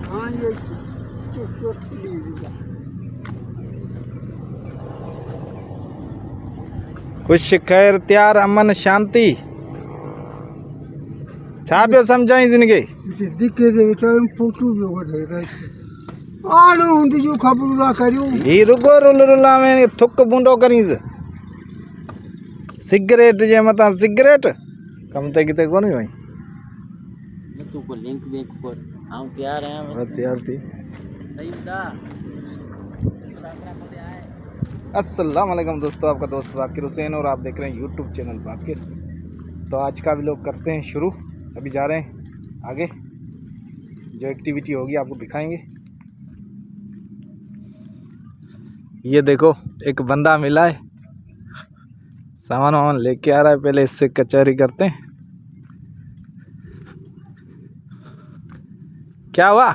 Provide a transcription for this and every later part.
हाँ ये चोटी खुश खैर त्यार अमन शांति छा पियो सम्झाई ज़िंदगी दिखे दे टाइम फोटो भी वठे रही आलो हुंदी जो खबर दा करियो ही रुगो रुल रुला में थुक बूंदो करीस सिगरेट जे मता सिगरेट कम ते किते कोनी भाई तू को लिंक बैंक पर हम तैयार हैं बस यार थी सही बता अस्सलाम वालेकुम दोस्तों, आपका दोस्त बाकिर हुसैन और आप देख रहे हैं यूट्यूब चैनल बाकिर। तो आज का व्लॉग करते हैं शुरू। अभी जा रहे हैं आगे, जो एक्टिविटी होगी आपको दिखाएंगे। ये देखो एक बंदा मिला है, सामान वामान लेके आ रहा है। पहले इससे कचहरी करते हैं। क्या हुआ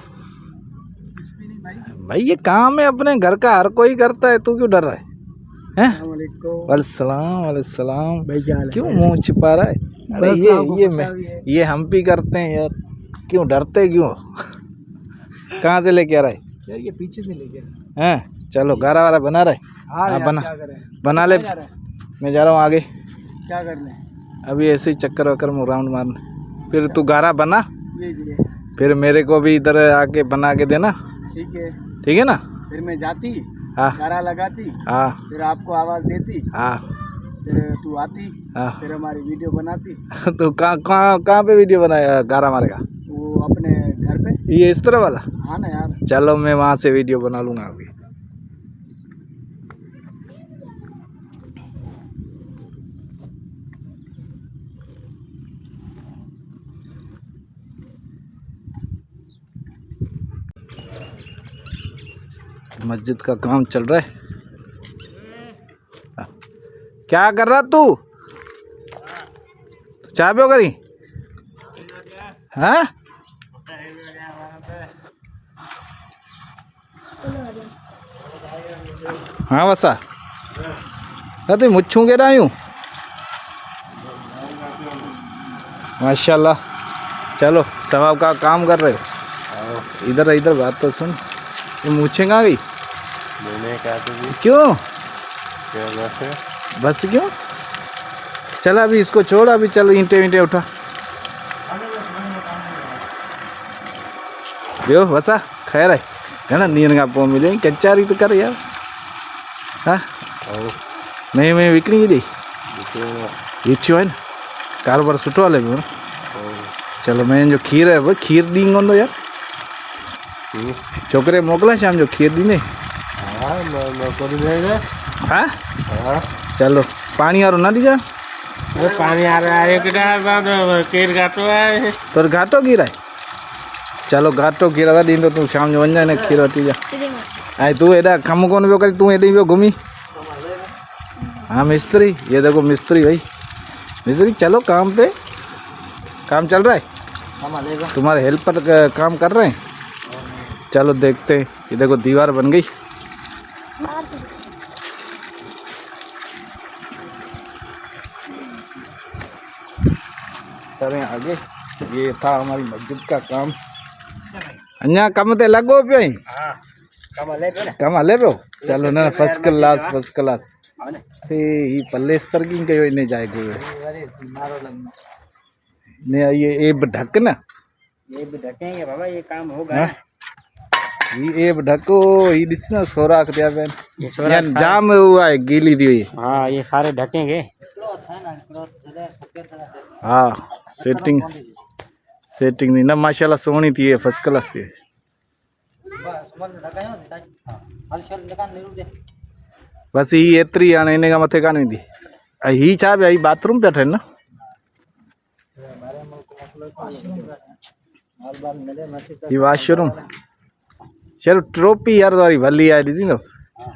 भाई? ये काम है अपने घर का, हर कोई करता है, तू क्यों डर रहा है? वालेकुम क्यों मुंह छिपा रहा है? अरे ये हम भी करते हैं यार, क्यों डरते क्यों? कहाँ से लेके आ रहा है यार? ये पीछे से लेके हैं? चलो गारा वारा बना रहे। हाँ बना ले। मैं जा रहा हूँ आगे। क्या करने? अभी ऐसे ही चक्कर वक्कर में राउंड मारने। फिर तू गारा बना, फिर मेरे को भी इधर आके बना के देना। ठीक है ना? फिर मैं जाती, हाँ गारा लगाती, हाँ, फिर आपको आवाज देती, हाँ, फिर तू आती, हाँ। फिर हमारी वीडियो बनाती। तो कहाँ पे वीडियो बनाया गारा मारेगा? वो अपने घर पे। ये इस तरह वाला? हाँ ना यार। चलो मैं वहाँ से वीडियो बना लूँगा अभी। मस्जिद का काम चल रहा है। क्या कर रहा तू? चाय पियो करी? हाँ हाँ वसा तो मुच्छू के रहा हूँ। माशाल्लाह, चलो सवाब का काम कर रहे हो। इधर इधर बात तो सुन। ये मूछे कहाँ गई? क्यों बस क्यों? चल अभी इसको छोड़, अभी चल ईंटे वींटे उठा। यो वसा खैर है ना? नींद का पो मिले कच्चारी तो कर यार। हाँ नहीं मैं विकणी दी इच्छो है ना, कारोबार सुठो हले पियो। चलो मैं जो खीर है वो खीर ॾींदो हूंदो यार। छोकरे मोकला शाम जो खीर ॾींदे? हाँ चलो पानी वारो ना ॾिजां। पानी आ रहा है केर घाटो है तोर घाटो गिरा है? चलो घाटो गिरा था ॾींदो तूं शाम जो वञा न खीर वठी जा। ऐं तूं हेॾा कमु कोन पियो करे, तूं हेॾे पियो घुमी। हाँ मिस्त्री, ये देखो मिस्त्री भाई, मिस्त्री चलो काम पे। काम चल रहा है? तुम्हारे हेल्पर काम कर रहे हैं? चलो देखते हैं। ये देखो दीवार बन गई। करें आगे। ये था हमारी मस्जिद का काम। अन्या कम ते लगो पियो ही? कम हले पियो? चलो ना फर्स्ट क्लास फर्स्ट क्लास। ही पलेस्तर की कयो इने जाए गयो ने ये एब ढक ना, ये भी ढकेंगे बाबा, ये काम होगा। ये एब ढको ही दिस ना सोराख दिया बेन ये जाम हुआ है गीली दी हुई। हाँ ये सारे ढकेंगे। हाँ सेटिंग सेटिंग नहीं ना माशाल्लाह सोहनी थी, ये फर्स्ट क्लास थी। बस ही एतरी हाणे इन खां मथे कान ईंदी। ही छा पिया? ही बाथरूम पिया ठहनि न? ही वॉशरूम। चलो ट्रोपी यार वारी भली आहे, ॾिसी न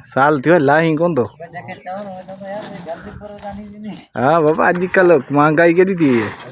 साल थियो लाही कोन थो। हाँ बाबा अॼुकल्ह महांगाई केॾी थी वई आहे।